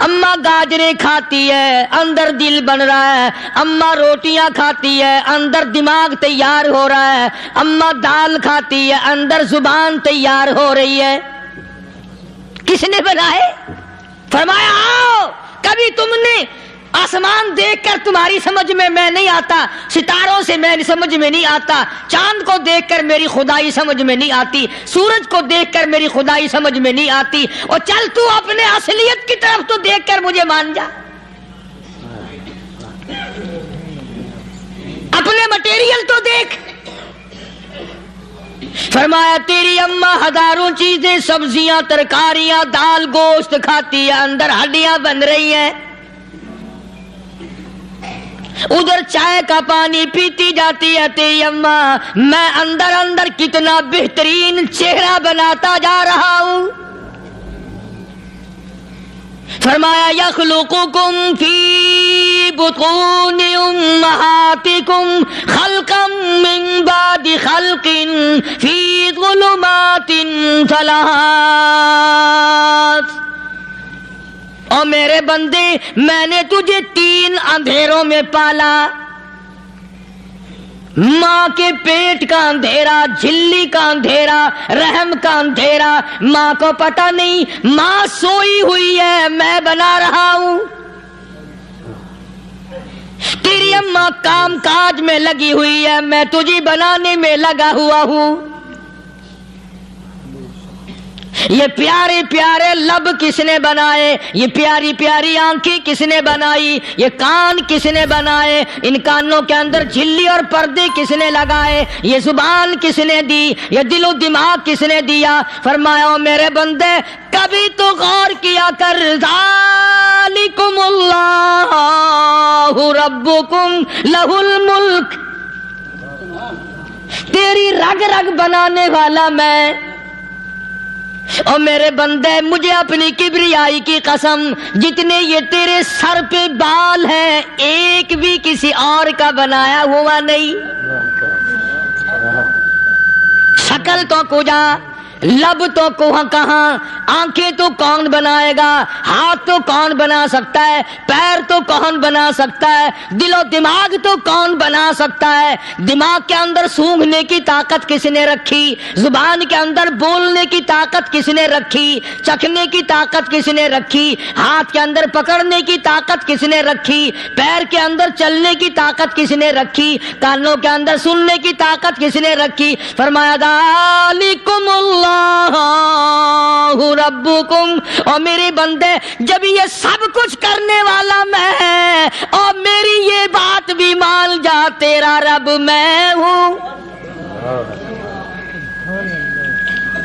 اماں گاجریں کھاتی ہے اندر دل بن رہا ہے، اماں روٹیاں کھاتی ہے اندر دماغ تیار ہو رہا ہے، اماں دال کھاتی ہے اندر زبان تیار ہو رہی ہے۔ کس نے بنائے؟ فرمایا آؤ، کبھی تم نے آسمان دیکھ کر تمہاری سمجھ میں نہیں آتا، ستاروں سے میں سمجھ میں نہیں آتا، چاند کو دیکھ کر میری خدائی سمجھ میں نہیں آتی، سورج کو دیکھ کر میری خدائی سمجھ میں نہیں آتی، اور چل تو اپنے اصلیت کی طرف تو دیکھ کر مجھے مان جا، اپنے مٹیریل تو دیکھ۔ فرمایا تیری اماں ہزاروں چیزیں، سبزیاں، ترکاریاں، دال، گوشت کھاتی ہے، اندر ہڈیاں بن رہی ہیں، ادھر چائے کا پانی پیتی جاتی ہے تیری اماں، میں اندر اندر کتنا بہترین چہرہ بناتا جا رہا ہوں۔ فرمایا یخلقکم فی بطون امہاتکم خلقا من بعد خلق فی ظلمات ثلاث۔ اور میرے بندے، میں نے تجھے 3 اندھیروں میں پالا، ماں کے پیٹ کا اندھیرا، جھلی کا اندھیرا، رحم کا اندھیرا، ماں کو پتہ نہیں، ماں سوئی ہوئی ہے، میں بنا رہا ہوں۔ تیری اماں کام کاج میں لگی ہوئی ہے، میں تجھے بنانے میں لگا ہوا ہوں۔ یہ پیارے پیارے لب کس نے بنائے؟ یہ پیاری پیاری آنکھیں کس نے بنائی؟ یہ کان کس نے بنائے؟ ان کانوں کے اندر جھلی اور پردے کس نے لگائے؟ یہ زبان کس نے دی؟ یہ دل و دماغ کس نے دیا؟ فرمایا میرے بندے کبھی تو غور کیا کر، ذالکم اللہ ربکم لہ الملک، تیری رگ رگ بنانے والا میں۔ اور میرے بندے مجھے اپنی کبریائی کی قسم، جتنے یہ تیرے سر پہ بال ہیں ایک بھی کسی اور کا بنایا ہوا نہیں۔ شکل تو کجا، لب تو کہاں، آنکھیں تو کون بنائے گا، ہاتھ تو کون بنا سکتا ہے، پیر تو کون بنا سکتا ہے، دل و دماغ تو کون بنا سکتا ہے؟ دماغ کے اندر سونگھنے کی طاقت کس نے رکھی؟ زبان کے اندر بولنے کی طاقت کس نے رکھی؟ چکھنے کی طاقت کس نے رکھی؟ ہاتھ کے اندر پکڑنے کی طاقت کس نے رکھی؟ پیر کے اندر چلنے کی طاقت کس نے رکھی؟ کانوں کے اندر سننے کی طاقت کس نے رکھی؟ فرمایا ذالکم اللہ ربکم۔ اور میرے بندے جب یہ سب کچھ کرنے والا میں، اور میری یہ بات بھی مان جا تیرا رب میں ہوں،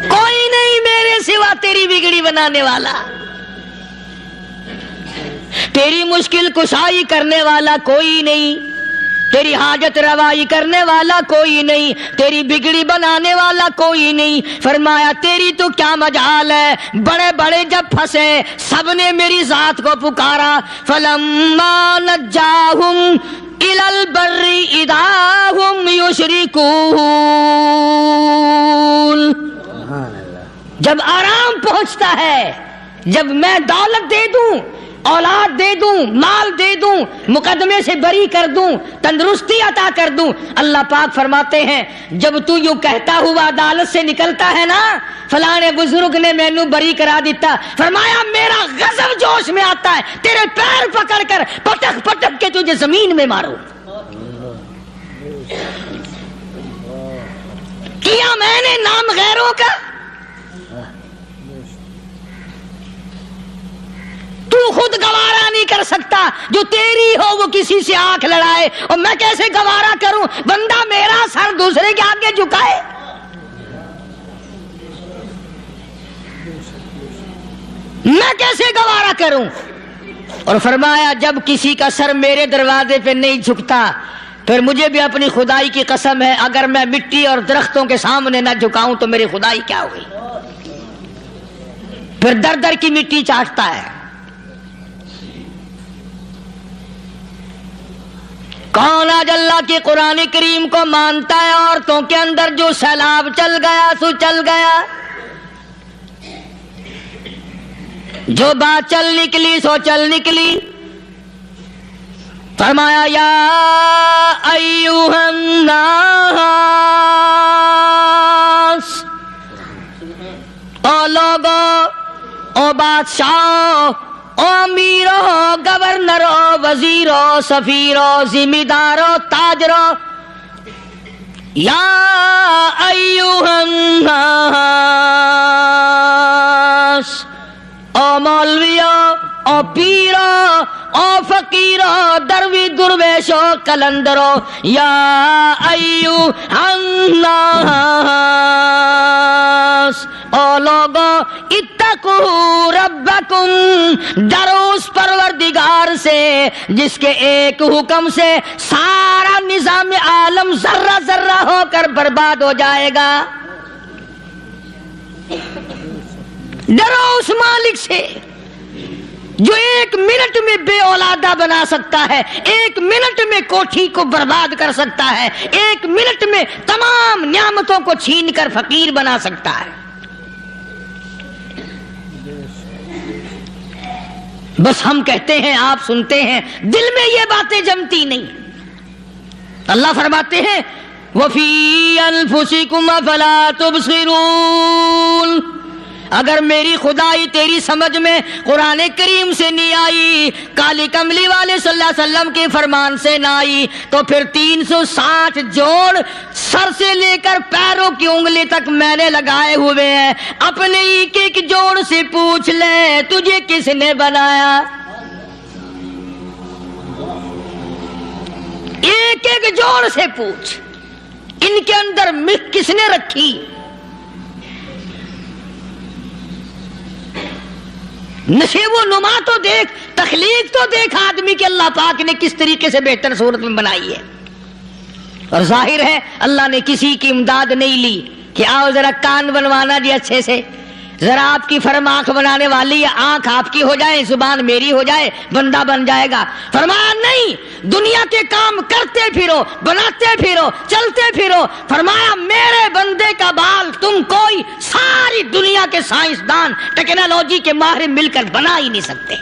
کوئی نہیں میرے سوا تیری بگڑی بنانے والا، تیری مشکل کشائی کرنے والا کوئی نہیں، تیری حاجت روائی کرنے والا کوئی نہیں، تیری بگڑی بنانے والا کوئی نہیں۔ فرمایا تیری تو کیا مجال ہے، بڑے بڑے جب پھنسے سب نے میری ذات کو پکارا، فلما نجاہم الی البر اذا ہم یشرکون، جب آرام پہنچتا ہے، جب میں دولت دے دوں، اولاد دے دوں، مال دے دوں، مقدمے سے بری کر دوں، تندرستی عطا کر دوں، اللہ پاک فرماتے ہیں جب تو یوں کہتا ہوا عدالت سے نکلتا ہے نا، فلانے بزرگ نے مینوں بری کرا دیتا، فرمایا میرا غضب جوش میں آتا ہے، تیرے پیر پکڑ کر پٹک پٹک کے تجھے زمین میں مارو۔ کیا میں نے نام غیروں کا؟ تو خود گوارا نہیں کر سکتا، جو تیری ہو وہ کسی سے آنکھ لڑائے، اور میں کیسے گوارا کروں بندہ میرا سر دوسرے کے آگے جھکائے؟ میں کیسے گوارا کروں؟ اور فرمایا جب کسی کا سر میرے دروازے پہ نہیں جھکتا، پھر مجھے بھی اپنی خدائی کی قسم ہے، اگر میں مٹی اور درختوں کے سامنے نہ جھکاؤں تو میری خدائی کیا ہوئی؟ پھر در در کی مٹی چاٹتا ہے۔ کون آج اللہ کی قرآن کریم کو مانتا ہے؟ عورتوں کے اندر جو سیلاب چل گیا سو چل گیا، جو بات چل نکلی سو چل نکلی. فرمایا یا ایھا الناس، او لوگو، او بادشاہ، او امیرو، گورنرو، وزیرو، سفیرو، ذمہ دارو، تاجرو، یا ایھا الناس، او مولویو، او پیرو، او فقیرو، دروی درویشو، کلندرو، یا ایھا الناس، او لوگو، اتقوا ربکم، ڈرو اس پروردگار سے جس کے ایک حکم سے سارا نظام عالم ذرہ ذرہ ہو کر برباد ہو جائے گا. ڈرو اس مالک سے جو ایک منٹ میں بے اولادہ بنا سکتا ہے، ایک منٹ میں کوٹھی کو برباد کر سکتا ہے، ایک منٹ میں تمام نعمتوں کو چھین کر فقیر بنا سکتا ہے. بس ہم کہتے ہیں، آپ سنتے ہیں، دل میں یہ باتیں جمتی نہیں. اللہ فرماتے ہیں وَفِي أَنفُسِكُمْ أَفَلَا تُبْصِرُونَ. اگر میری خدائی تیری سمجھ میں قرآن کریم سے نہیں آئی، کالی کملی والے صلی اللہ علیہ وسلم کے فرمان سے نہ آئی، تو پھر 360 جوڑ سر سے لے کر پیروں کی انگلی تک میں نے لگائے ہوئے ہیں. اپنے ایک ایک جوڑ سے پوچھ لے تجھے کس نے بنایا. ایک ایک جوڑ سے پوچھ، ان کے اندر مکھ کس نے رکھی. نشیب و نما تو دیکھ، تخلیق تو دیکھ آدمی کے اللہ پاک نے کس طریقے سے بہتر صورت میں بنائی ہے. اور ظاہر ہے اللہ نے کسی کی امداد نہیں لی کہ آؤ ذرا کان بنوانا جی اچھے سے، ذرا آپ کی فرم آنکھ بنانے والی ہے، آنکھ آپ کی ہو جائے، زبان میری ہو جائے، بندہ بن جائے گا. فرمایا نہیں، دنیا کے کام کرتے پھرو، بناتے پھرو، چلتے پھرو. فرمایا میرے بندے کا بال تم کوئی ساری دنیا کے سائنسدان، ٹیکنالوجی کے ماہر مل کر بنا ہی نہیں سکتے.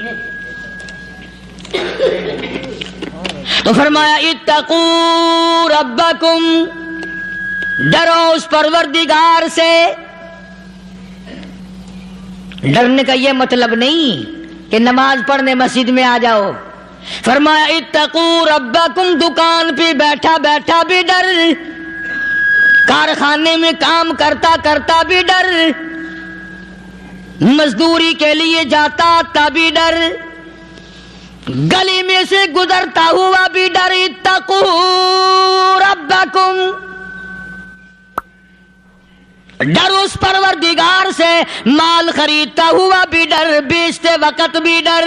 تو فرمایا اتقوا ربکم، ڈرو اس پروردگار سے. ڈرنے کا یہ مطلب نہیں کہ نماز پڑھنے مسجد میں آ جاؤ. فرمایا اتقوا ربکم، دکان پہ بیٹھا بیٹھا بھی ڈر، کارخانے میں کام کرتا کرتا بھی ڈر، مزدوری کے لیے جاتا تبھی ڈر، گلی میں سے گزرتا ہوا بھی ڈر. اتقوا ربکم، ڈر اس پروردگار سے. مال خریدتا ہوا بھی ڈر، بیچتے وقت بھی ڈر،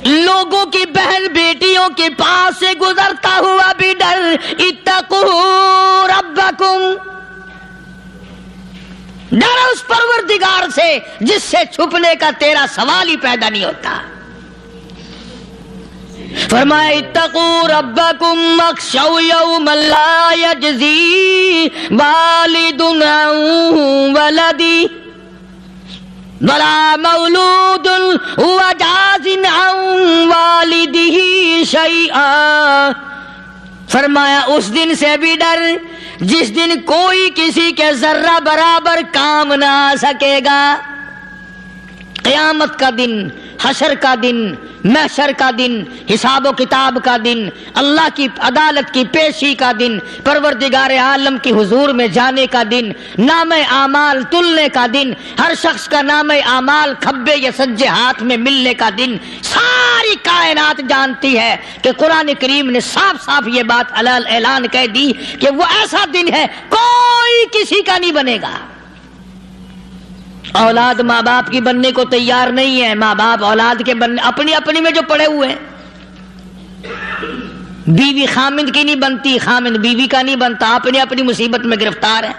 لوگوں کی بہن بیٹیوں کے پاس سے گزرتا ہوا بھی ڈر. اتقوا ربکم، ڈر اس پروردگار سے جس سے چھپنے کا تیرا سوال ہی پیدا نہیں ہوتا. فرمایا اتقوا ربکم واخشوا یوما لا یجزی والد عن ولدی ولا مولود هو جاز عن والدہ شیئا. فرمایا اس دن سے بھی ڈر جس دن کوئی کسی کے ذرہ برابر کام نہ آ سکے گا. قیامت کا دن، حشر کا دن، محشر کا دن، حساب و کتاب کا دن، اللہ کی عدالت کی پیشی کا دن، پروردگار عالم کی حضور میں جانے کا دن، نام اعمال تلنے کا دن، ہر شخص کا نام اعمال کھبے یا سجے ہاتھ میں ملنے کا دن. ساری کائنات جانتی ہے کہ قرآن کریم نے صاف صاف یہ بات اعلان کہہ دی کہ وہ ایسا دن ہے کوئی کسی کا نہیں بنے گا. اولاد ماں باپ کی بننے کو تیار نہیں ہے، ماں باپ اولاد کے بننے اپنی اپنی میں جو پڑے ہوئے ہیں. بیوی خامند کی نہیں بنتی، خامند بیوی کا نہیں بنتا، اپنی اپنی مصیبت میں گرفتار ہے.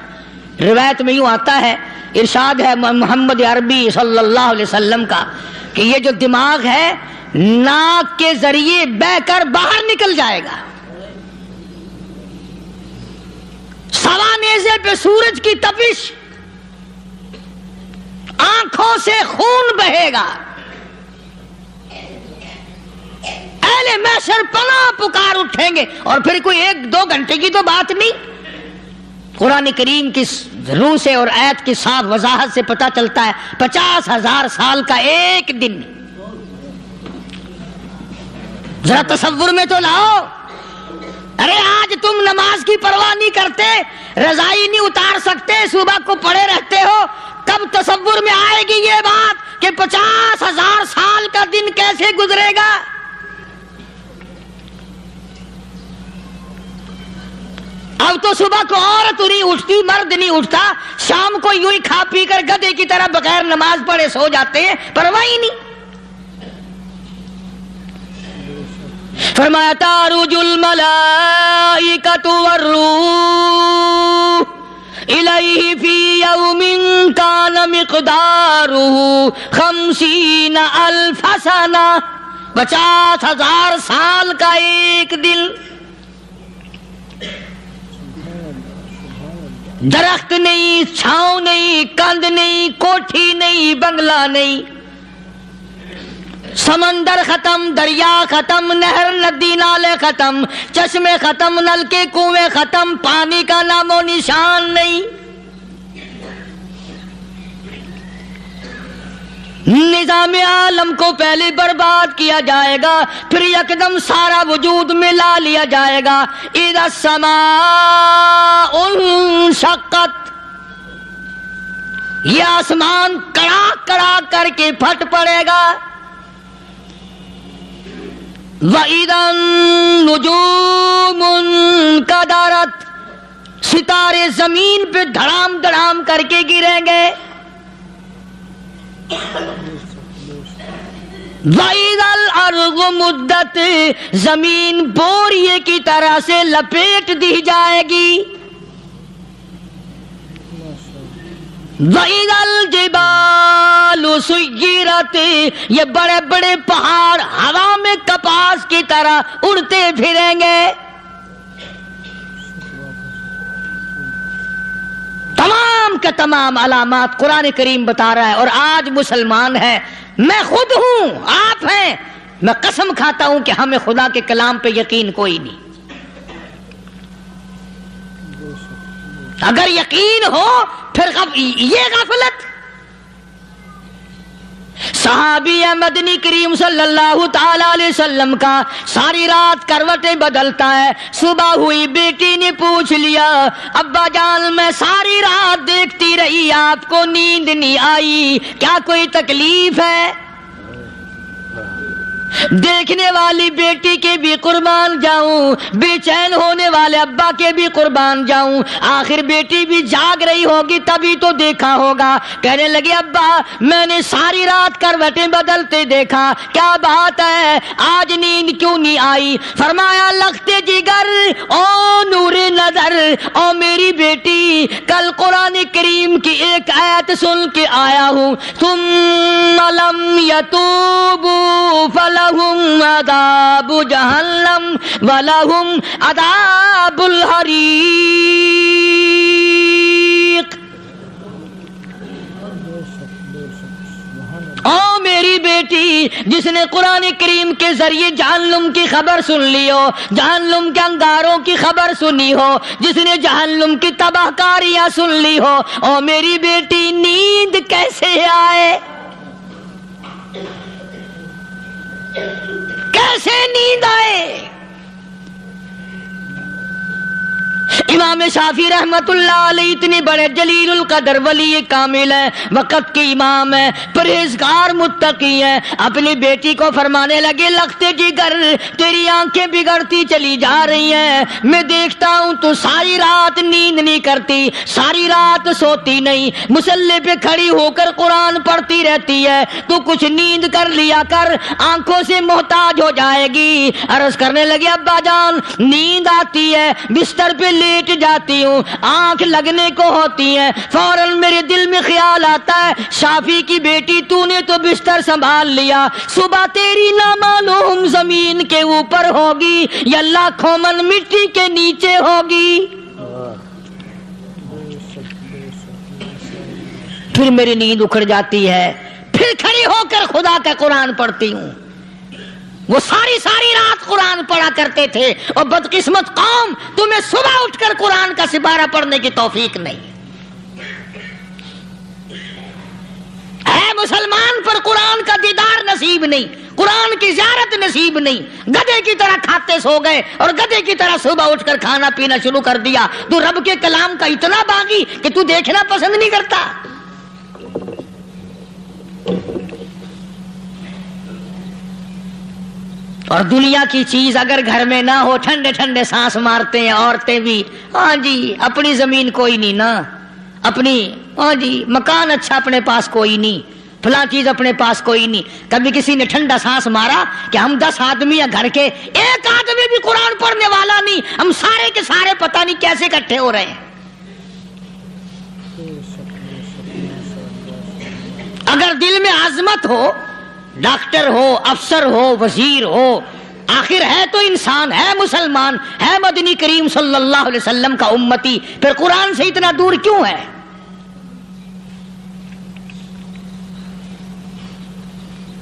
روایت میں یوں آتا ہے، ارشاد ہے محمد عربی صلی اللہ علیہ وسلم کا کہ یہ جو دماغ ہے ناک کے ذریعے بہ کر باہر نکل جائے گا. سوا نیزے پہ سورج کی تپش آنکھوں سے خون بہے گا، اہل محشر پناہ پکار اٹھیں گے، اور پھر کوئی 1-2 گھنٹے کی تو بات نہیں۔ قرآن کریم کی روح سے اور آیت کی صاف وضاحت سے پتہ چلتا ہے 50,000 سال کا ایک دن۔ ذرا تصور میں تو لاؤ، ارے آج تم نماز کی پرواہ نہیں کرتے، رضائی نہیں اتار سکتے، صبح کو پڑے رہتے ہو، کب تصور میں آئے گی یہ بات کہ 50,000 سال کا دن کیسے گزرے گا؟ اب تو صبح کو عورت نہیں اٹھتی، مرد نہیں اٹھتا، شام کو یوں ہی کھا پی کر گدھے کی طرح بغیر نماز پڑھے سو جاتے ہیں، پرواہ ہی نہیں۔ فرمایا تعرج الملائکۃ والروح الیہ فی یوم کان مقدارہ 50,000 سنہ، 50,000 سال کا ایک دن۔ درخت نہیں، چھاؤں نہیں، کند نہیں، کوٹھی نہیں، بنگلہ نہیں، سمندر ختم، دریا ختم، نہر ندی نالے ختم، چشمے ختم، نلکے کنویں ختم، پانی کا نام و نشان نہیں۔ نظام عالم کو پہلے برباد کیا جائے گا، پھر یکدم سارا وجود ملا لیا جائے گا۔ اذا السماء انشقت، یہ آسمان کڑاک کڑاک کر کے پھٹ پڑے گا۔ وَإِذَا النُّجُومُ انْكَدَرَتْ، ستارے زمین پہ دھڑام دھڑام کر کے گریں گے۔ وَإِذَا الْأَرْضُ مُدَّتْ، زمین بوریے کی طرح سے لپیٹ دی جائے گی۔ وَإِذَا الْجِبَالُ سُيِّرَتْ، یہ بڑے بڑے پہاڑ ہوا میں کپاس کی طرح اڑتے پھریں گے۔ تمام کے تمام علامات قرآن کریم بتا رہا ہے، اور آج مسلمان ہے، میں خود ہوں، آپ ہیں، میں قسم کھاتا ہوں کہ ہمیں خدا کے کلام پہ یقین کوئی نہیں۔ اگر یقین ہو پھر یہ غفلت۔ صحابی مدنی کریم صلی اللہ تعالی علیہ وسلم کا ساری رات کروٹیں بدلتا ہے، صبح ہوئی بیٹی نے پوچھ لیا، ابا جان میں ساری رات دیکھتی رہی، آپ کو نیند نہیں آئی، کیا کوئی تکلیف ہے؟ دیکھنے والی بیٹی کے بھی قربان جاؤں، بے چین ہونے والے ابا کے بھی قربان جاؤں، آخر بیٹی بھی جاگ رہی ہوگی تبھی تو دیکھا ہوگا۔ کہنے لگے ابا میں نے ساری رات کروٹیں بدلتے دیکھا، کیا بات ہے، آج نیند کیوں نہیں آئی؟ فرمایا لختے جگر او نور نظر، او میری بیٹی کل قرآن کریم کی ایک آیت سن کے آیا ہوں، ثم لم یتوبوا فلہم عذاب جہنم ولہم عذاب الحریق۔ او میری بیٹی جس نے قرآن کریم کے ذریعے جہنم کی خبر سن لی ہو، جہنم کے انگاروں کی خبر سنی ہو، جس نے جہنم کی تباہ کاریاں سن لی ہو، او میری بیٹی نیند کیسے آئے؟ کیسے نیند آئے؟ امام شافعی رحمت اللہ علیہ اتنے بڑے جلیل القدر ولی کامل ہیں، وقت کے امام ہیں، پرہیزگار متقی ہیں، اپنی بیٹی کو فرمانے لگے لختے جگر تیری آنکھیں بگڑتی چلی جا رہی ہیں، میں دیکھتا ہوں تو ساری رات نیند نہیں کرتی، ساری رات سوتی نہیں، مصلی پہ کھڑی ہو کر قرآن پڑھتی رہتی ہے، تو کچھ نیند کر لیا کر، آنکھوں سے محتاج ہو جائے گی۔ عرض کرنے لگے ابا جان نیند آتی ہے، بستر پہ لیٹ جاتی ہوں، آنکھ لگنے کو ہوتی ہے، فوراً میرے دل میں خیال آتا ہے شافی کی بیٹی تو نے تو بستر سنبھال لیا، صبح تیری نامعلوم زمین کے اوپر ہوگی یا لاکھوں من مٹی کے نیچے ہوگی۔ پھر میری نیند اکھڑ جاتی ہے، پھر کھڑی ہو کر خدا کا قرآن پڑھتی ہوں۔ وہ ساری رات قرآن پڑھا کرتے تھے، اور بدقسمت قوم، تمہیں صبح اٹھ کر قرآن کا سپارہ پڑھنے کی توفیق نہیں ہے۔ مسلمان پر قرآن کا دیدار نصیب نہیں، قرآن کی زیارت نصیب نہیں، گدھے کی طرح کھاتے سو گئے اور گدھے کی طرح صبح اٹھ کر کھانا پینا شروع کر دیا۔ تو رب کے کلام کا اتنا باغی کہ تو دیکھنا پسند نہیں کرتا۔ اور دنیا کی چیز اگر گھر میں نہ ہو، ٹھنڈے ٹھنڈے سانس مارتے ہیں عورتیں بھی، ہاں جی اپنی زمین کوئی نہیں نا، اپنی ہاں جی مکان اچھا اپنے پاس کوئی نہیں، فلاں چیز اپنے پاس کوئی نہیں۔ کبھی کسی نے ٹھنڈا سانس مارا کہ ہم 10 آدمی ہیں گھر کے، ایک آدمی بھی قرآن پڑھنے والا نہیں، ہم سارے کے سارے پتہ نہیں کیسے اکٹھے ہو رہے ہیں۔ اگر دل میں عظمت ہو، ڈاکٹر ہو، افسر ہو، وزیر ہو، آخر ہے تو انسان، ہے مسلمان، ہے مدنی کریم صلی اللہ علیہ وسلم کا امتی، پھر قرآن سے اتنا دور کیوں ہے؟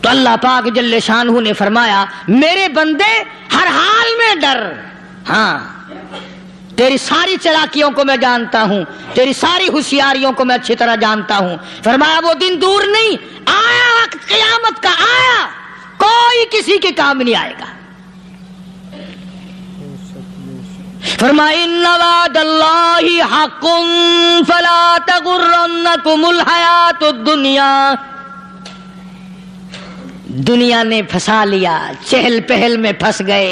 تو اللہ پاک جل شانہ نے فرمایا میرے بندے ہر حال میں ڈر، ہاں تیری ساری چلاکیوں کو میں جانتا ہوں، تیری ساری ہوشیاریوں کو میں اچھی طرح جانتا ہوں۔ فرمایا وہ دن دور نہیں، آیا وقت قیامت کا، آیا، کوئی کسی کے کام نہیں آئے گا۔ فرمایا ان وعد اللہ حق فلا تغرنکم الحیات الدنیا۔ دنیا نے پھنسا لیا، چہل پہل میں پھنس گئے،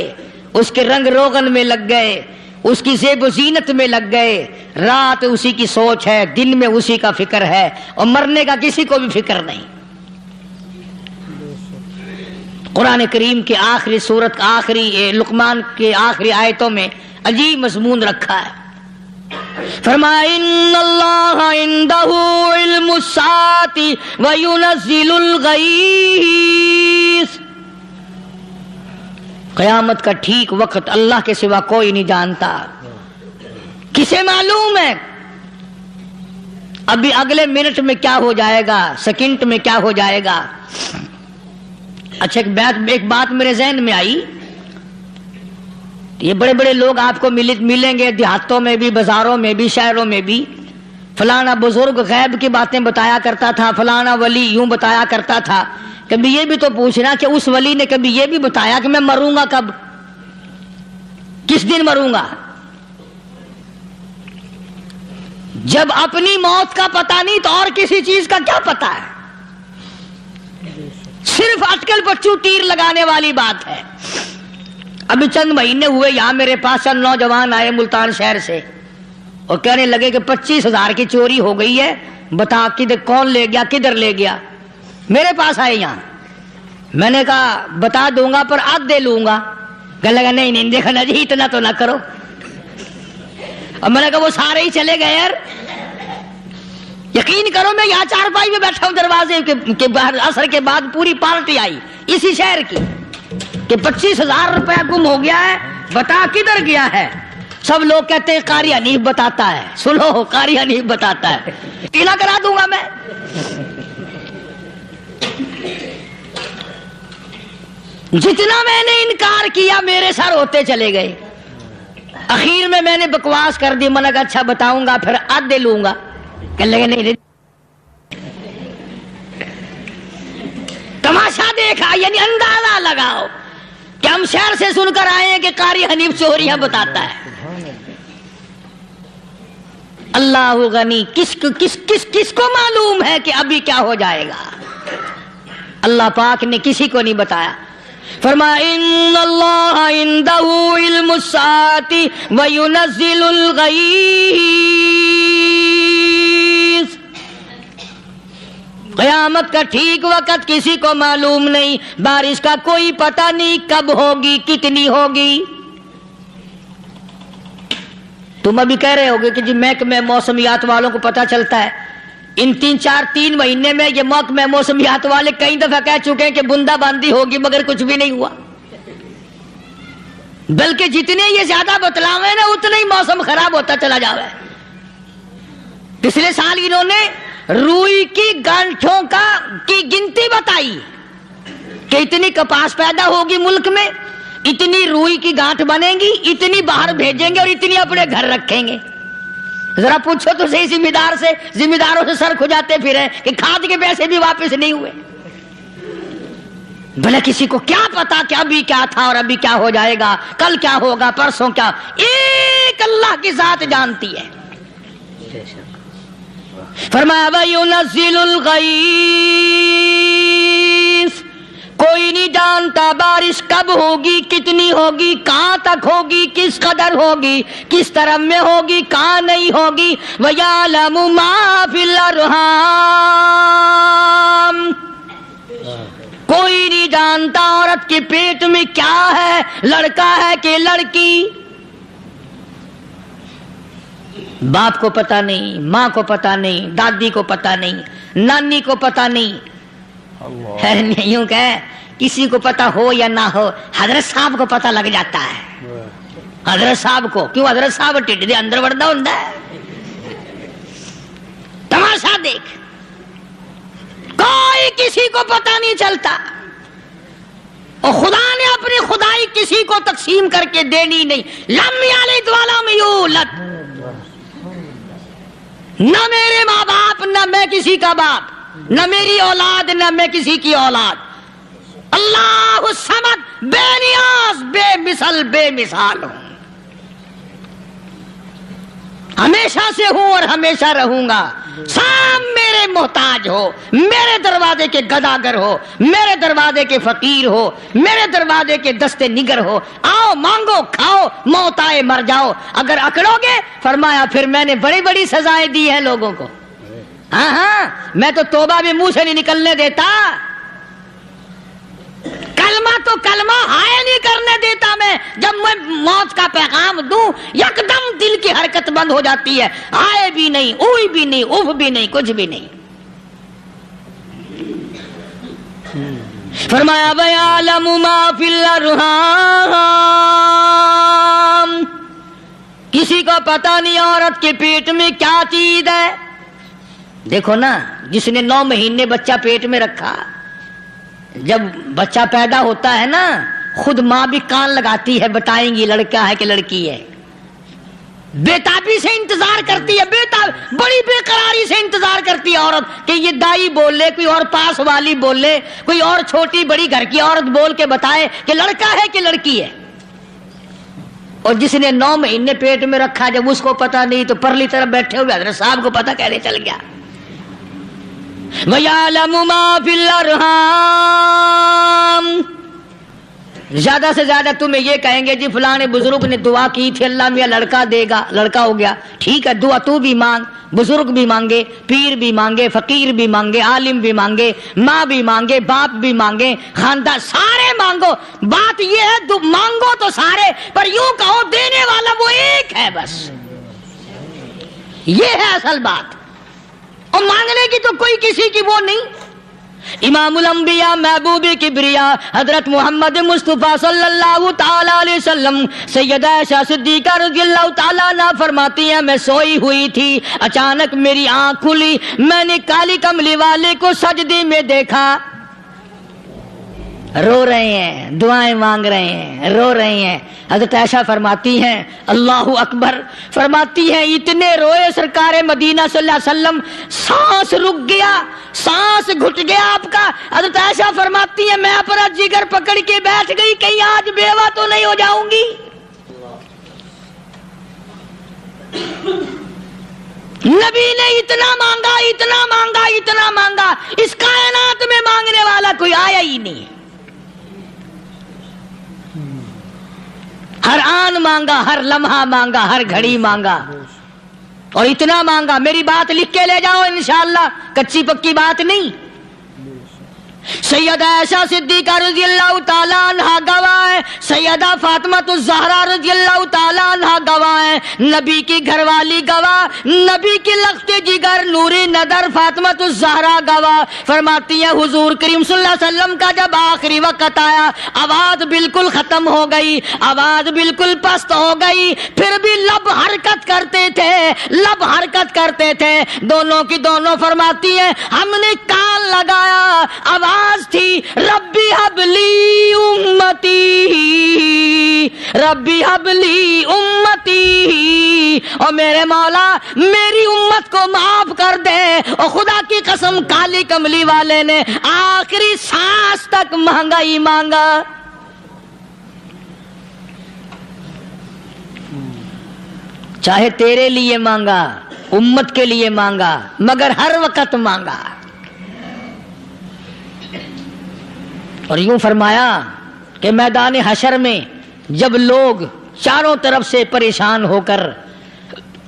اس کے رنگ روغن میں لگ گئے، اس کی زیب و زینت میں لگ گئے، رات اسی کی سوچ ہے، دن میں اسی کا فکر ہے، اور مرنے کا کسی کو بھی فکر نہیں۔ قرآن کریم کے آخری سورت، آخری لقمان کے آخری آیتوں میں عجیب مضمون رکھا ہے۔ فرمایا ان اللہ عندہ علم الساعۃ وینزل الغیث۔ قیامت کا ٹھیک وقت اللہ کے سوا کوئی نہیں جانتا۔ کسے معلوم ہے ابھی اگلے منٹ میں کیا ہو جائے گا، سیکنڈ میں کیا ہو جائے گا؟ اچھا ایک بات میرے ذہن میں آئی، یہ بڑے بڑے لوگ آپ کو ملیں گے دیہاتوں میں بھی، بازاروں میں بھی، شہروں میں بھی، فلانا بزرگ غیب کی باتیں بتایا کرتا تھا، فلانا ولی یوں بتایا کرتا تھا۔ کبھی یہ بھی تو پوچھنا کہ اس ولی نے کبھی یہ بھی بتایا کہ میں مروں گا کب، کس دن مروں گا؟ جب اپنی موت کا پتہ نہیں تو اور کسی چیز کا کیا پتہ ہے؟ صرف اٹکل پچو تیر لگانے والی بات ہے۔ ابھی چند مہینے ہوئے یہاں میرے پاس چند نوجوان آئے ملتان شہر سے اور کہنے لگے کہ 25,000 کی چوری ہو گئی ہے، بتا کدھر کون لے گیا، کدھر لے گیا؟ میرے پاس آئے یہاں، میں نے کہا بتا دوں گا پر آدھے لوں گا۔ کہنے لگا نہیں دیکھنا جی اتنا تو نہ کرو۔ اور میں نے کہا وہ سارے ہی چلے گئے یار، یقین کرو میں یہاں چارپائی میں بیٹھا ہوں دروازے کے باہر، عصر کے بعد پوری پارٹی آئی اسی شہر کی کہ 25,000 روپیہ گم ہو گیا ہے، بتا کدھر گیا ہے؟ سب لوگ کہتے ہیں قاری حنیف بتاتا ہے، سنو قاری حنیف بتاتا ہے، ٹیلا کرا دوں گا میں۔ جتنا میں نے انکار کیا میرے سر ہوتے چلے گئے، اخیر میں نے بکواس کر دی، میں نے کہا اچھا بتاؤں گا پھر آدھے لوں گا۔ کہنے لگے نہیں، تماشا دیکھا یعنی اندازہ لگاؤ کہ ہم شہر سے سن کر آئے ہیں کہ قاری حنیف چوریاں بتاتا ہے۔ اللہ غنی، کس کو معلوم ہے کہ ابھی کیا ہو جائے گا؟ اللہ پاک نے کسی کو نہیں بتایا۔ فرمایا ان اللہ عندہ علم الساعۃ وینزل الغیث۔ قیامت کا ٹھیک وقت کسی کو معلوم نہیں، بارش کا کوئی پتہ نہیں کب ہوگی، کتنی ہوگی۔ تم ابھی کہہ رہے ہوگے کہ جی محکمہ موسمیات والوں کو پتہ چلتا ہے، ان 3 مہینے میں یہ محکمہ موسمیات والے کئی دفعہ کہہ چکے ہیں کہ بندہ باندی ہوگی، مگر کچھ بھی نہیں ہوا، بلکہ جتنے یہ زیادہ بتلاوے نا اتنا ہی موسم خراب ہوتا چلا جا رہا ہے۔ پچھلے سال انہوں نے روئی کی گانٹھوں کی گنتی بتائی کہ اتنی کپاس پیدا ہوگی ملک میں، اتنی روئی کی گانٹھ بنے گی، اتنی باہر بھیجیں گے اور اتنی اپنے گھر رکھیں گے۔ ذرا پوچھو تو صحیح ذمہ داروں سے سر کھجاتے پھرے کہ کھاد کے پیسے بھی واپس نہیں ہوئے۔ بھلے کسی کو کیا پتا کہ ابھی کیا تھا اور ابھی کیا ہو جائے گا، کل کیا ہوگا، پرسوں کیا، ایک اللہ کی ذات جانتی ہے۔ فرمایا وَيُنَزِّلُ الْغَيْثَ، کوئی نہیں جانتا بارش کب ہوگی، کتنی ہوگی، کہاں تک ہوگی، کس قدر ہوگی، کس طرف میں ہوگی، کہاں نہیں ہوگی۔ وَيَعْلَمُ مَا فِي الْأَرْحَامِ، کوئی نہیں جانتا عورت کے پیٹ میں کیا ہے، لڑکا ہے کہ لڑکی۔ باپ کو پتا نہیں، ماں کو پتا نہیں، دادی کو پتا نہیں، نانی کو پتا نہیں، یوں کہ کسی کو پتا ہو یا نہ ہو، حضرت صاحب کو پتا لگ جاتا ہے۔ حضرت صاحب کو کیوں؟ حضرت صاحب ٹھڈ دے اندر وڑدا ہوندا ہے۔ تماشا دیکھ، کوئی کسی کو پتا نہیں چلتا، اور خدا نے اپنی خدائی کسی کو تقسیم کر کے دینی نہیں۔ لم یلد ولم یولد، نہ میرے ماں باپ، نہ میں کسی کا باپ، نہ میری اولاد، نہ میں کسی کی اولاد۔ اللہ الصمد، بے نیاز، بے مثل، بے مثال ہوں، ہمیشہ سے ہوں اور ہمیشہ رہوں گا۔ سام میرے محتاج ہو، میرے دروازے کے گداگر ہو، میرے دروازے کے فقیر ہو، میرے دروازے کے دستے نگر ہو، آؤ مانگو کھاؤ، موت آئے مر جاؤ۔ اگر اکڑو گے، فرمایا پھر میں نے بڑی بڑی سزائیں دی ہیں لوگوں کو۔ ہاں میں تو توبہ بھی منہ سے نہیں نکلنے دیتا، کلمہ تو کلمہ ہائے نہیں کرنے دیتا میں۔ جب میں موت کا پیغام دوں، یکدم دل کی حرکت بند ہو جاتی ہے، ہائے بھی نہیں، اوئی بھی نہیں، اف بھی نہیں، کچھ بھی نہیں۔ فرمایا وَيَعْلَمُ مَا فِي الْأَرْحَامِ، کسی کو پتا نہیں عورت کے پیٹ میں کیا چیز ہے۔ دیکھو نا، جس نے 9 مہینے بچہ پیٹ میں رکھا، جب بچہ پیدا ہوتا ہے نا، خود ماں بھی کان لگاتی ہے، بتائیں گی لڑکا ہے کہ لڑکی ہے۔ بےتابی سے انتظار کرتی ہے، بڑی بے قراری سے انتظار کرتی ہے عورت کہ یہ دائی بول لے، کوئی اور پاس والی بول لے، کوئی اور چھوٹی بڑی گھر کی عورت بول کے بتائے کہ لڑکا ہے کہ لڑکی ہے۔ اور جس نے 9 مہینے پیٹ میں رکھا، جب اس کو پتا نہیں تو پرلی طرف بیٹھے ہوئے حضرت صاحب کو پتا کیسے چل گیا۔ وَيَعْلَمُ مَا فِي الْأَرْحَامِ، زیادہ سے زیادہ تمہیں یہ کہیں گے جی فلاں بزرگ نے دعا کی تھی، اللہ میاں لڑکا دے گا، لڑکا ہو گیا، ٹھیک ہے، دعا تو بھی مانگ، بزرگ بھی مانگے، پیر بھی مانگے، فقیر بھی مانگے، عالم بھی مانگے، ماں بھی مانگے، باپ بھی مانگے، خاندان سارے مانگو۔ بات یہ ہے مانگو تو سارے، پر یوں کہو دینے والا وہ ایک ہے بس، یہ ہے اصل بات۔ اور مانگنے کی تو کوئی کسی کی وہ نہیں۔ امام الانبیاء محبوب کبریا حضرت محمد مصطفیٰ صلی اللہ تعالی علیہ وسلم سیدہ عائشہ صدیقہ رضی اللہ تعالیٰ عنہا فرماتی ہیں، میں سوئی ہوئی تھی، اچانک میری آنکھ کھلی، میں نے کالی کملی والے کو سجدے میں دیکھا، رو رہے ہیں، دعائیں مانگ رہے ہیں، رو رہے ہیں۔ حضرت عائشہ فرماتی ہیں اللہ اکبر، فرماتی ہیں اتنے روئے سرکار مدینہ صلی اللہ علیہ وسلم، سانس رک گیا، سانس گھٹ گیا آپ کا۔ حضرت عائشہ فرماتی ہیں میں اپنا جگر پکڑ کے بیٹھ گئی، کہیں آج بیوہ تو نہیں ہو جاؤں گی۔ نبی نے اتنا مانگا، اتنا مانگا، اتنا مانگا، اس کائنات میں مانگنے والا کوئی آیا ہی نہیں۔ ہر آن مانگا، ہر لمحہ مانگا، ہر گھڑی مانگا، اور اتنا مانگا۔ میری بات لکھ کے لے جاؤ انشاءاللہ، کچی پکی بات نہیں۔ سیدہ عائشہ صدیقہ رضی اللہ تعالیٰ عنہا گواہ ہے، سیدہ فاطمہ الزہرا رضی اللہ تعالیٰ عنہا گواہ ہے، نبی کی گھر والی گواہ، نبی کی لخت جگر نوری نظر فاطمہ الزہرا گواہ، فرماتی ہے حضور کریم صلی اللہ علیہ وسلم کا جب آخری وقت آیا، آواز بالکل ختم ہو گئی، آواز بالکل پست ہو گئی، پھر بھی لب حرکت کرتے تھے، لب حرکت کرتے تھے، دونوں کی دونوں فرماتی ہیں ہم نے کان لگایا، آواز تھی ربی حبلی امتی، ربی حبلی امتی، اور میرے مولا میری امت کو معاف کر دے، اور خدا کی قسم کالی کملی والے نے آخری سانس تک مانگا ہی مانگا۔ چاہے تیرے لیے مانگا، امت کے لیے مانگا، مگر ہر وقت مانگا۔ اور یوں فرمایا کہ میدان حشر میں جب لوگ چاروں طرف سے پریشان ہو کر،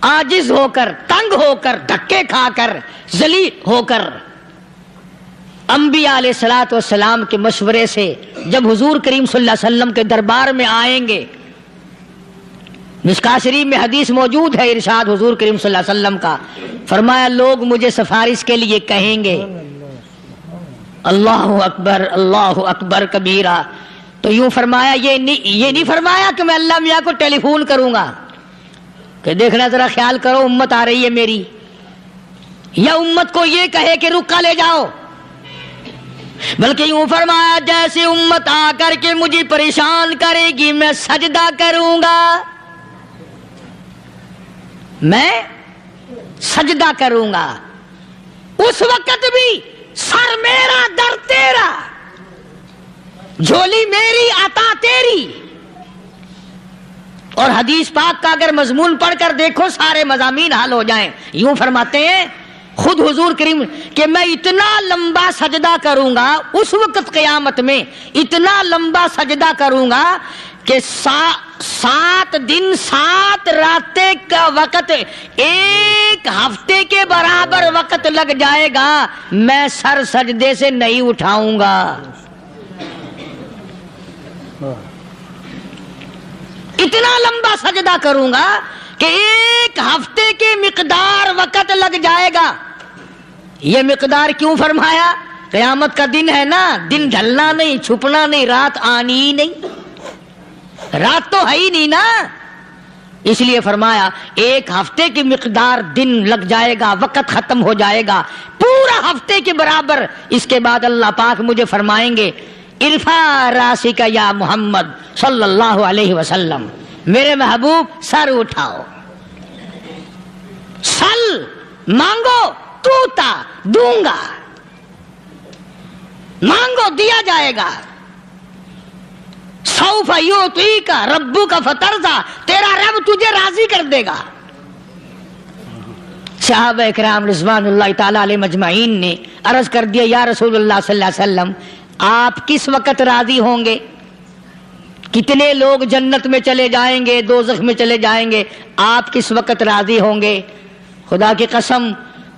عاجز ہو کر، تنگ ہو کر، دھکے کھا کر، ذلیل ہو کر، انبیاء علیہ الصلوۃ والسلام کے مشورے سے جب حضور کریم صلی اللہ علیہ وسلم کے دربار میں آئیں گے، مشکاۃ شریف میں حدیث موجود ہے، ارشاد حضور کریم صلی اللہ علیہ وسلم کا، فرمایا لوگ مجھے سفارش کے لیے کہیں گے اللہ اکبر کبیرہ، تو یوں فرمایا یہ نہیں فرمایا کہ میں اللہ میاں کو ٹیلی فون کروں گا کہ دیکھنا ذرا خیال کرو امت آ رہی ہے میری، یا امت کو یہ کہے کہ رکا لے جاؤ، بلکہ یوں فرمایا جیسے امت آ کر کے مجھے پریشان کرے گی میں سجدہ کروں گا، میں سجدہ کروں گا، اس وقت بھی سر میرا در تیرا، جھولی میری عطا تیری۔ اور حدیث پاک کا اگر مضمون پڑھ کر دیکھو سارے مضامین حل ہو جائیں۔ یوں فرماتے ہیں خود حضور کریم کہ میں اتنا لمبا سجدہ کروں گا اس وقت قیامت میں، اتنا لمبا سجدہ کروں گا کہ 7 دن 7 راتیں کا وقت 1 ہفتے کے برابر وقت لگ جائے گا، میں سر سجدے سے نہیں اٹھاؤں گا۔ اتنا لمبا سجدہ کروں گا کہ 1 ہفتے کے مقدار وقت لگ جائے گا۔ یہ مقدار کیوں فرمایا؟ قیامت کا دن ہے نا، دن ڈھلنا نہیں، چھپنا نہیں، رات آنی ہی نہیں، رات تو ہے ہی نہیں نا، اس لیے فرمایا 1 ہفتے کی مقدار دن لگ جائے گا، وقت ختم ہو جائے گا پورا ہفتے کے برابر۔ اس کے بعد اللہ پاک مجھے فرمائیں گے ارفع راسک یا محمد صلی اللہ علیہ وسلم، میرے محبوب سر اٹھاؤ، سل مانگو توتا دوں گا، مانگو دیا جائے گا، سوف یعطیک ربک فترضی، تیرا رب تجھے راضی کر دے گا۔ صحابہ اکرام رضوان اللہ تعالی علیہ مجمعین نے عرض کر دیا یا رسول اللہ صلی اللہ علیہ وسلم آپ کس وقت راضی ہوں گے؟ کتنے لوگ جنت میں چلے جائیں گے، دوزخ میں چلے جائیں گے، آپ کس وقت راضی ہوں گے؟ خدا کی قسم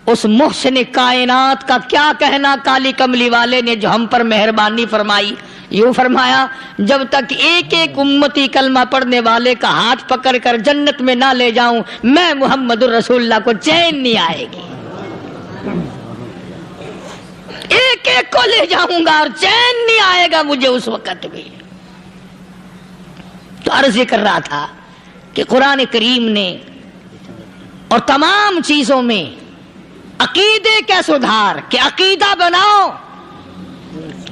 اس محسن کائنات کا کیا کہنا کالی کملی والے نے جو ہم پر مہربانی فرمائی۔ یوں فرمایا جب تک ایک امتی کلمہ پڑھنے والے کا ہاتھ پکڑ کر جنت میں نہ لے جاؤں میں محمد الرسول اللہ کو چین نہیں آئے گی، ایک کو لے جاؤں گا اور چین نہیں آئے گا مجھے اس وقت بھی۔ تو عرض یہ کر رہا تھا کہ قرآن کریم نے اور تمام چیزوں میں عقیدے کا سدھار کہ عقیدہ بناؤ،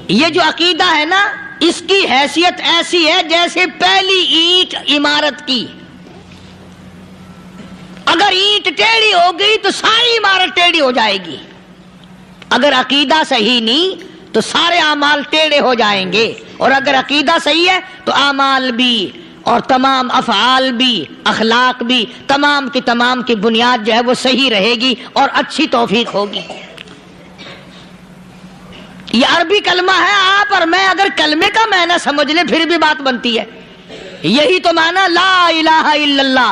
یہ جو عقیدہ ہے نا اس کی حیثیت ایسی ہے جیسے پہلی اینٹ عمارت کی، اگر اینٹ ٹیڑھی ہو گئی تو ساری عمارت ٹیڑھی ہو جائے گی، اگر عقیدہ صحیح نہیں تو سارے اعمال ٹیڑھے ہو جائیں گے، اور اگر عقیدہ صحیح ہے تو اعمال بھی اور تمام افعال بھی اخلاق بھی تمام کی بنیاد جو ہے وہ صحیح رہے گی اور اچھی توفیق ہوگی۔ یہ عربی کلمہ ہے، آپ اور میں اگر کلمے کا معنی سمجھ لیں پھر بھی بات بنتی ہے، یہی تو معنی لا الہ الا اللہ،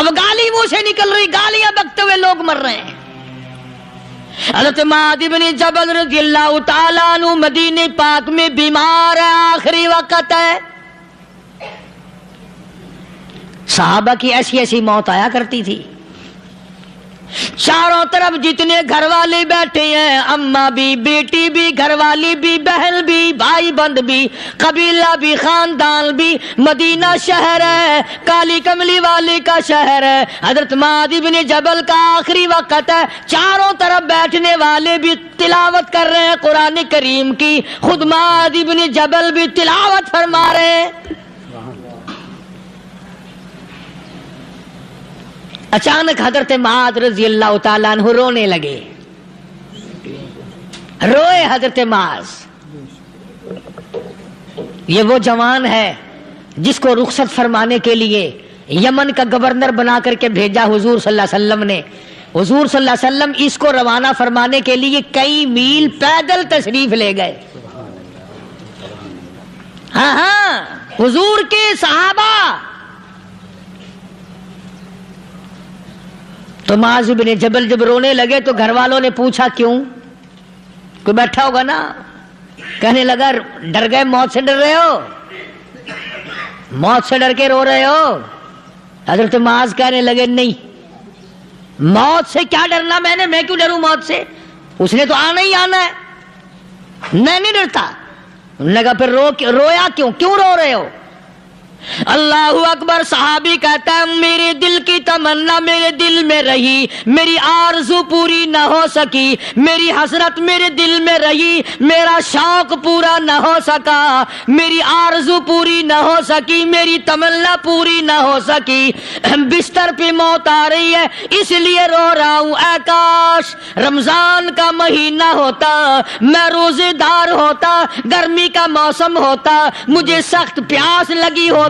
اب گالی منہ سے نکل رہی، گالیاں بکتے ہوئے لوگ مر رہے ہیں۔ حضرت معاذ بن جبل رضی اللہ تعالیٰ عنہ مدینہ پاک میں بیمار ہے، آخری وقت ہے۔ صحابہ کی ایسی ایسی موت آیا کرتی تھی، چاروں طرف جتنے گھر والے بیٹھے ہیں، اماں بھی، بیٹی بھی، گھر والی بھی، بہن بھی، بھائی بند بھی، قبیلہ بھی، خاندان بھی، مدینہ شہر ہے، کالی کملی والے کا شہر ہے، حضرت معاذ بن جبل کا آخری وقت ہے، چاروں طرف بیٹھنے والے بھی تلاوت کر رہے ہیں قرآن کریم کی، خود معاذ بن جبل بھی تلاوت فرما رہے ہیں۔ اچانک حضرت معاذ رضی اللہ تعالیٰ عنہ رونے لگے، روئے حضرت معاذ۔ یہ وہ جوان ہے جس کو رخصت فرمانے کے لیے یمن کا گورنر بنا کر کے بھیجا حضور صلی اللہ علیہ وسلم نے۔ حضور صلی اللہ علیہ وسلم اس کو روانہ فرمانے کے لیے کئی میل پیدل تشریف لے گئے۔ ہاں حضور کے صحابہ۔ تو معاذ بن جبل جب رونے لگے تو گھر والوں نے پوچھا کیوں؟ کوئی بیٹھا ہوگا نا، کہنے لگا ڈر گئے، موت سے ڈر رہے ہو، موت سے ڈر کے رو رہے ہو؟ حضرت معاذ کہنے لگے نہیں، موت سے کیا ڈرنا، میں کیوں ڈروں موت سے، اس نے تو آنا ہی آنا ہے، میں نہیں ڈرتا۔ انہوں نے کہا پھر رویا کیوں رو رہے ہو؟ اللہ اکبر۔ صحابی کہتا ہے میرے دل کی تمنا میرے دل میں رہی، میری آرزو پوری نہ ہو سکی، میری حسرت میرے دل میں رہی، میرا شوق پورا نہ ہو سکا، میری آرزو پوری نہ ہو سکی، میری تمنا پوری نہ ہو سکی، بستر پہ موت آ رہی ہے اس لیے رو رہا ہوں۔ اے کاش رمضان کا مہینہ ہوتا، میں روزے دار ہوتا، گرمی کا موسم ہوتا، مجھے سخت پیاس لگی ہوتی،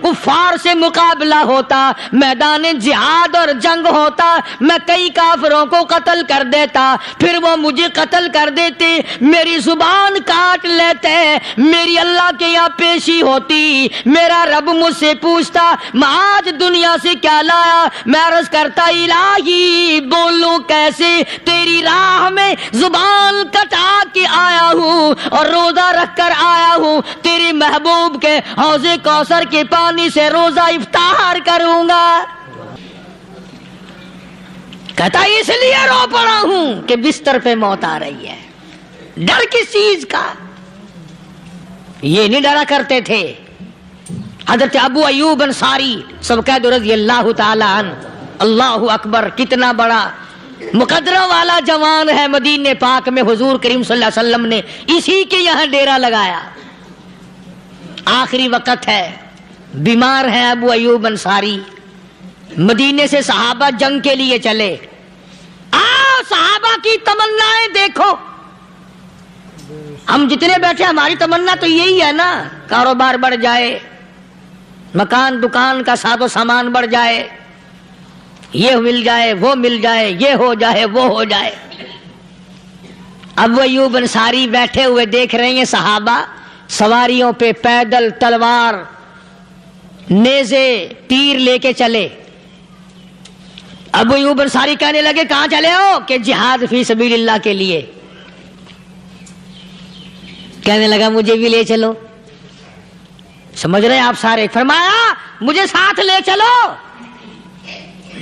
کفار سے مقابلہ ہوتا، میدان جہاد اور جنگ ہوتا، میں کئی کافروں کو قتل کر دیتا، پھر وہ مجھے قتل کر دیتے، میری زبان کاٹ لیتے، میری اللہ کے یہاں پیشی ہوتی، میرا رب مجھ سے پوچھتا معاذ دنیا سے کیا لایا؟ میں عرض کرتا الہی بولوں کیسے، تیری راہ میں زبان کٹا کے آیا ہوں اور روزہ رکھ کر آیا ہوں، تیرے محبوب کے حوض کوثر کے پانی سے روزہ افطار کروں گا۔ کہتا اس لیے رو پڑا ہوں کہ بستر پہ موت آ رہی ہے۔ ڈر کس چیز کا؟ یہ نہیں ڈرا کرتے تھے۔ حضرت ابو ایوب انصاری سب کہہ دو رضی اللہ تعالی عنہ۔ اللہ اکبر، کتنا بڑا مقدرہ والا جوان ہے۔ مدینہ پاک میں حضور کریم صلی اللہ علیہ وسلم نے اسی کے یہاں ڈیرا لگایا۔ آخری وقت ہے، بیمار ہیں ابو ایوب انصاری۔ مدینے سے صحابہ جنگ کے لیے چلے۔ آؤ صحابہ کی تمنائیں دیکھو۔ ہم جتنے بیٹھے ہماری تمنا تو یہی ہے نا، کاروبار بڑھ جائے، مکان دکان کا ساز و سامان بڑھ جائے، یہ مل جائے وہ مل جائے، یہ ہو جائے وہ ہو جائے۔ ابو ایوب انصاری بیٹھے ہوئے دیکھ رہے ہیں صحابہ سواریوں پہ پیدل تلوار نیزے تیر لے کے چلے۔ ابو ایوب انصاری کہنے لگے کہاں چلے ہو؟ کہ جہاد فی سبیل اللہ کے لیے۔ کہنے لگا مجھے بھی لے چلو۔ سمجھ رہے ہیں آپ سارے؟ فرمایا مجھے ساتھ لے چلو۔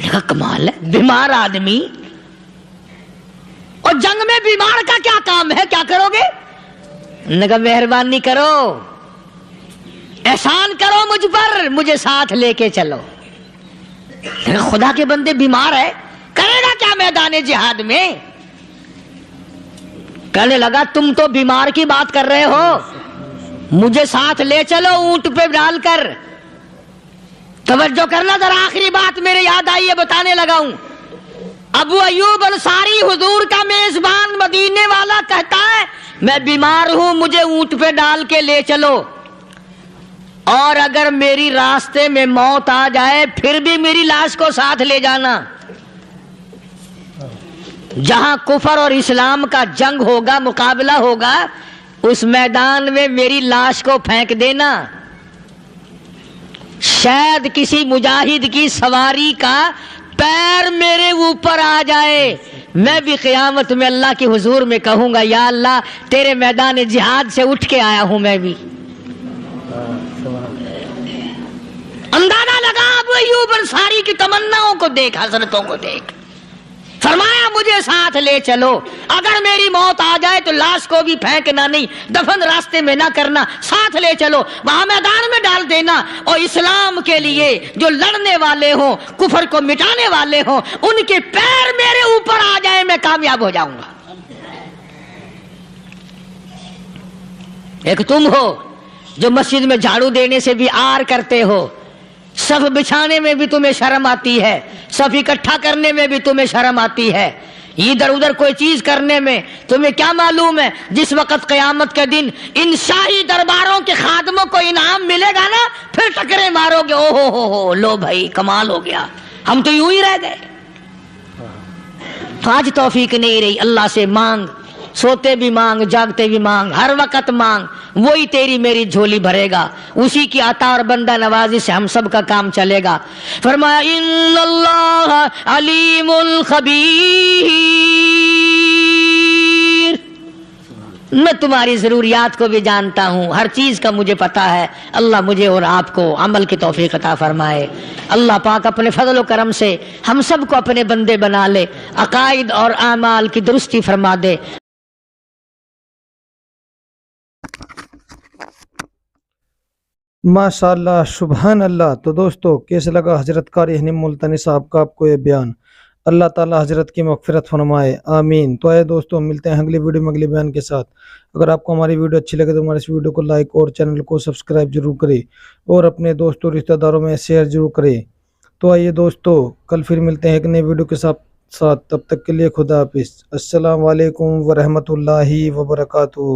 کہا کمال ہے، بیمار آدمی اور جنگ میں بیمار کا کیا کام ہے، کیا کرو گے؟ نے کہا مہربانی کرو، احسان کرو مجھ پر، مجھے ساتھ لے کے چلو۔ خدا کے بندے بیمار ہے، کرے گا کیا میدان جہاد میں؟ کہنے لگا تم تو بیمار کی بات کر رہے ہو، مجھے ساتھ لے چلو اونٹ پہ ڈال کر۔ توجہ کرنا ذرا، آخری بات میرے یاد آئی ہے، بتانے لگا ہوں۔ ابو ایوب انصاری حضور کا میزبان مدینے والا کہتا ہے میں بیمار ہوں، مجھے اونٹ پہ ڈال کے لے چلو، اور اگر میری راستے میں موت آ جائے پھر بھی میری لاش کو ساتھ لے جانا۔ جہاں کفر اور اسلام کا جنگ ہوگا، مقابلہ ہوگا، اس میدان میں میری لاش کو پھینک دینا۔ شاید کسی مجاہد کی سواری کا پیر میرے اوپر آ جائے، میں بھی قیامت میں اللہ کے حضور میں کہوں گا یا اللہ تیرے میدان جہاد سے اٹھ کے آیا ہوں میں بھی۔ اندازہ لگا ابو ایوب انصاری کی تمناؤں کو دیکھ، حضرتوں کو دیکھ، فرمایا مجھے ساتھ لے چلو، اگر میری موت آ جائے تو لاش کو بھی پھینکنا نہیں، دفن راستے میں نہ کرنا، ساتھ لے چلو، وہاں میدان میں ڈال دینا، اور اسلام کے لیے جو لڑنے والے ہوں، کفر کو مٹانے والے ہوں، ان کے پیر میرے اوپر آ جائے میں کامیاب ہو جاؤں گا۔ ایک تم ہو جو مسجد میں جھاڑو دینے سے بھی آر کرتے ہو، صف بچھانے میں بھی تمہیں شرم آتی ہے، صف اکٹھا کرنے میں بھی تمہیں شرم آتی ہے، ادھر ادھر کوئی چیز کرنے میں تمہیں کیا معلوم ہے جس وقت قیامت کے دن ان شاہی درباروں کے خادموں کو انعام ملے گا نا، پھر ٹکرے مارو گے، او ہو لو بھائی کمال ہو گیا، ہم تو یوں ہی رہ گئے۔ تو آج توفیق نہیں رہی، اللہ سے مانگ، سوتے بھی مانگ، جاگتے بھی مانگ، ہر وقت مانگ، وہی تیری میری جھولی بھرے گا، اسی کی عطا اور بندہ نوازی سے ہم سب کا کام چلے گا۔ فرمایا ان اللہ علیم خبیر، میں تمہاری ضروریات کو بھی جانتا ہوں، ہر چیز کا مجھے پتا ہے۔ اللہ مجھے اور آپ کو عمل کی توفیق عطا فرمائے۔ اللہ پاک اپنے فضل و کرم سے ہم سب کو اپنے بندے بنا لے، عقائد اور اعمال کی درستی فرما دے۔ ماشاءاللہ سبحان اللہ۔ تو دوستو کیسے لگا حضرت قاری حنیم ملتانی صاحب کا آپ کو یہ بیان؟ اللہ تعالی حضرت کی مغفرت فرمائے، آمین۔ تو آئے دوستو ملتے ہیں اگلی ویڈیو میں اگلے بیان کے ساتھ۔ اگر آپ کو ہماری ویڈیو اچھی لگے تو ہمارے اس ویڈیو کو لائک اور چینل کو سبسکرائب ضرور کریں اور اپنے دوستوں رشتہ داروں میں شیئر ضرور کریں۔ تو آئیے دوستو کل پھر ملتے ہیں ایک نئی ویڈیو کے ساتھ، تب تک کے لیے خدا حافظ، السلام علیکم ورحمۃ اللہ وبرکاتہ۔